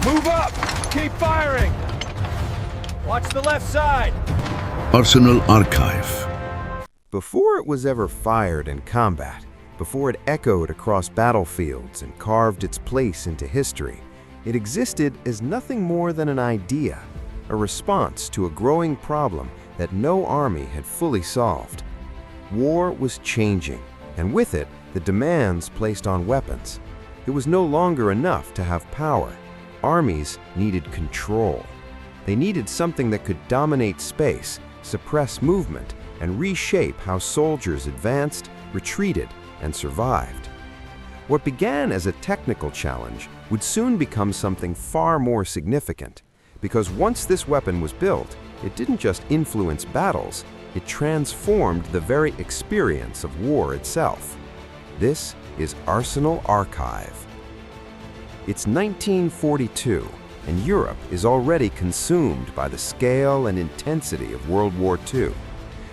Move up! Keep firing! Watch the left side! Arsenal Archive. Before it was ever fired in combat, before it echoed across battlefields and carved its place into history, it existed as nothing more than an idea, a response to a growing problem that no army had fully solved. War was changing, and with it, the demands placed on weapons. It was no longer enough to have power. Armies needed control. They needed something that could dominate space, suppress movement, and reshape how soldiers advanced, retreated, and survived. What began as a technical challenge would soon become something far more significant, because once this weapon was built, it didn't just influence battles, it transformed the very experience of war itself. This is Arsenal Archive. It's 1942, and Europe is already consumed by the scale and intensity of World War II.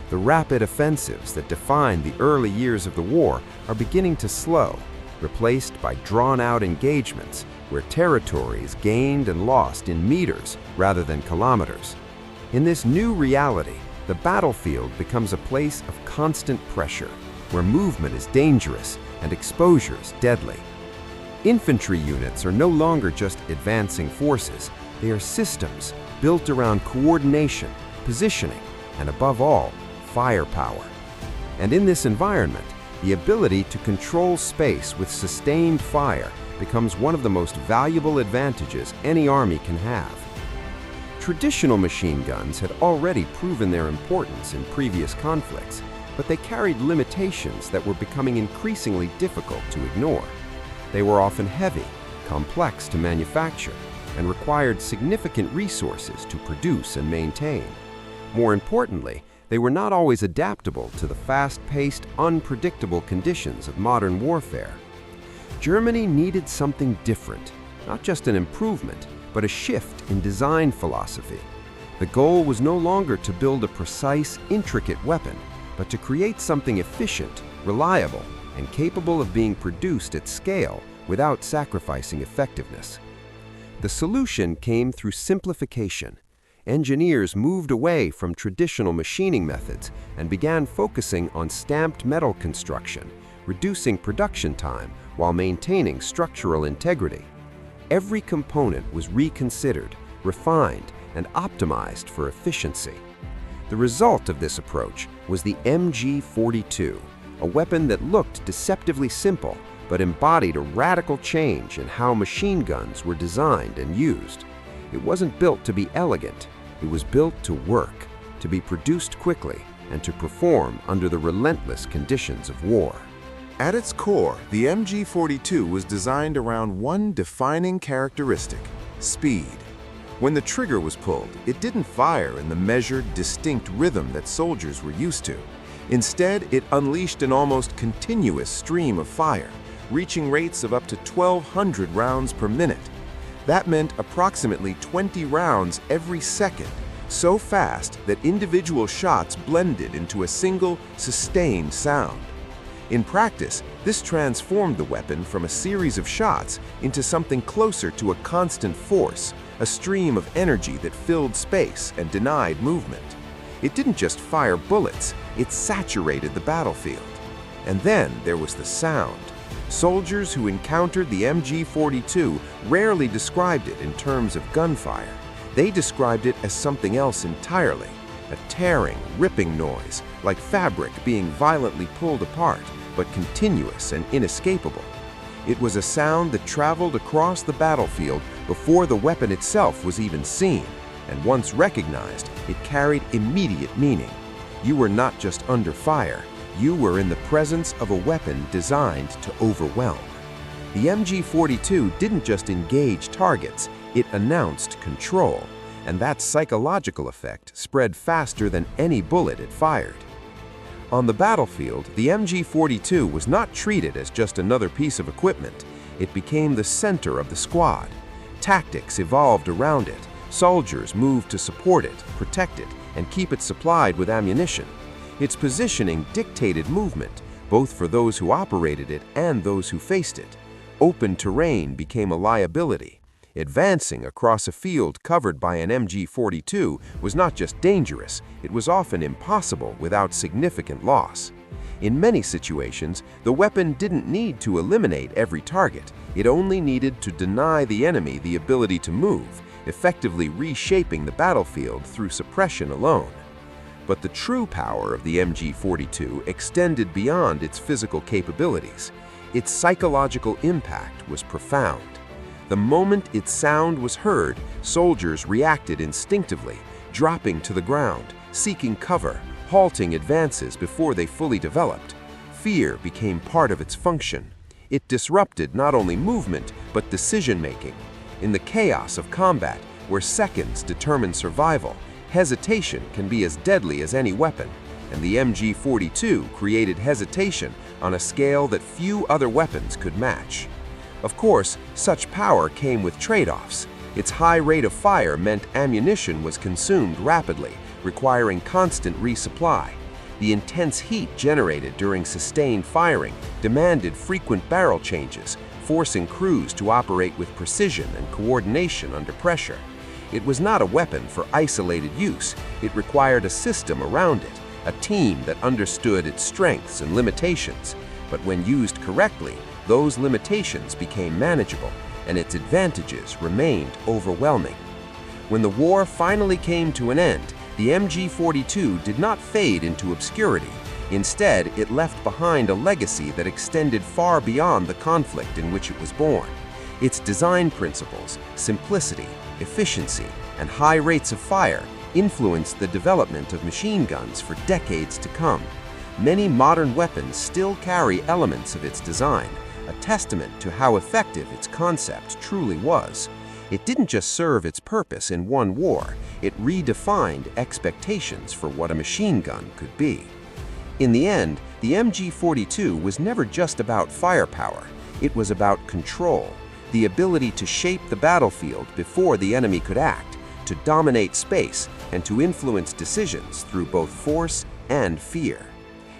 The rapid offensives that defined the early years of the war are beginning to slow, replaced by drawn-out engagements where territory is gained and lost in meters rather than kilometers. In this new reality, the battlefield becomes a place of constant pressure, where movement is dangerous and exposure is deadly. Infantry units are no longer just advancing forces, they are systems built around coordination, positioning, and above all, firepower. And in this environment, the ability to control space with sustained fire becomes one of the most valuable advantages any army can have. Traditional machine guns had already proven their importance in previous conflicts, but they carried limitations that were becoming increasingly difficult to ignore. They were often heavy, complex to manufacture, and required significant resources to produce and maintain. More importantly, they were not always adaptable to the fast-paced, unpredictable conditions of modern warfare. Germany needed something different, not just an improvement, but a shift in design philosophy. The goal was no longer to build a precise, intricate weapon, but to create something efficient, reliable, and capable of being produced at scale without sacrificing effectiveness. The solution came through simplification. Engineers moved away from traditional machining methods and began focusing on stamped metal construction, reducing production time while maintaining structural integrity. Every component was reconsidered, refined, and optimized for efficiency. The result of this approach was the MG42, a weapon that looked deceptively simple but embodied a radical change in how machine guns were designed and used. It wasn't built to be elegant, it was built to work, to be produced quickly, and to perform under the relentless conditions of war. At its core, the MG42 was designed around one defining characteristic: speed. When the trigger was pulled, it didn't fire in the measured, distinct rhythm that soldiers were used to. Instead, it unleashed an almost continuous stream of fire, reaching rates of up to 1,200 rounds per minute. That meant approximately 20 rounds every second, so fast that individual shots blended into a single, sustained sound. In practice, this transformed the weapon from a series of shots into something closer to a constant force, a stream of energy that filled space and denied movement. It didn't just fire bullets, it saturated the battlefield. And then there was the sound. Soldiers who encountered the MG42 rarely described it in terms of gunfire. They described it as something else entirely, a tearing, ripping noise, like fabric being violently pulled apart, but continuous and inescapable. It was a sound that traveled across the battlefield before the weapon itself was even seen, and once recognized, it carried immediate meaning. You were not just under fire, you were in the presence of a weapon designed to overwhelm. The MG42 didn't just engage targets, it announced control, and that psychological effect spread faster than any bullet it fired. On the battlefield, the MG42 was not treated as just another piece of equipment. It became the center of the squad. Tactics evolved around it. Soldiers moved to support it, protect it, and keep it supplied with ammunition. Its positioning dictated movement, both for those who operated it and those who faced it. Open terrain became a liability. Advancing across a field covered by an MG-42 was not just dangerous, it was often impossible without significant loss. In many situations, the weapon didn't need to eliminate every target. It only needed to deny the enemy the ability to move, effectively reshaping the battlefield through suppression alone. But the true power of the MG-42 extended beyond its physical capabilities. Its psychological impact was profound. The moment its sound was heard, soldiers reacted instinctively, dropping to the ground, seeking cover, halting advances before they fully developed. Fear became part of its function. It disrupted not only movement, but decision-making. In the chaos of combat, where seconds determine survival, hesitation can be as deadly as any weapon, and the MG-42 created hesitation on a scale that few other weapons could match. Of course, such power came with trade-offs. Its high rate of fire meant ammunition was consumed rapidly, requiring constant resupply. The intense heat generated during sustained firing demanded frequent barrel changes, forcing crews to operate with precision and coordination under pressure. It was not a weapon for isolated use. It required a system around it, a team that understood its strengths and limitations. But when used correctly, those limitations became manageable, and its advantages remained overwhelming. When the war finally came to an end, the MG-42 did not fade into obscurity. Instead, it left behind a legacy that extended far beyond the conflict in which it was born. Its design principles, simplicity, efficiency, and high rates of fire influenced the development of machine guns for decades to come. Many modern weapons still carry elements of its design, a testament to how effective its concept truly was. It didn't just serve its purpose in one war, it redefined expectations for what a machine gun could be. In the end, the MG-42 was never just about firepower, it was about control, the ability to shape the battlefield before the enemy could act, to dominate space, and to influence decisions through both force and fear.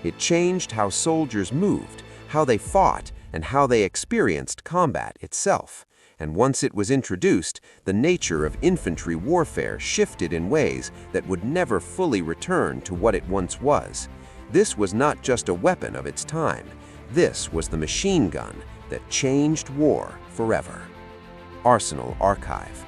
It changed how soldiers moved, how they fought, and how they experienced combat itself. And once it was introduced, the nature of infantry warfare shifted in ways that would never fully return to what it once was. This was not just a weapon of its time. This was the machine gun that changed war forever. Arsenal Archive.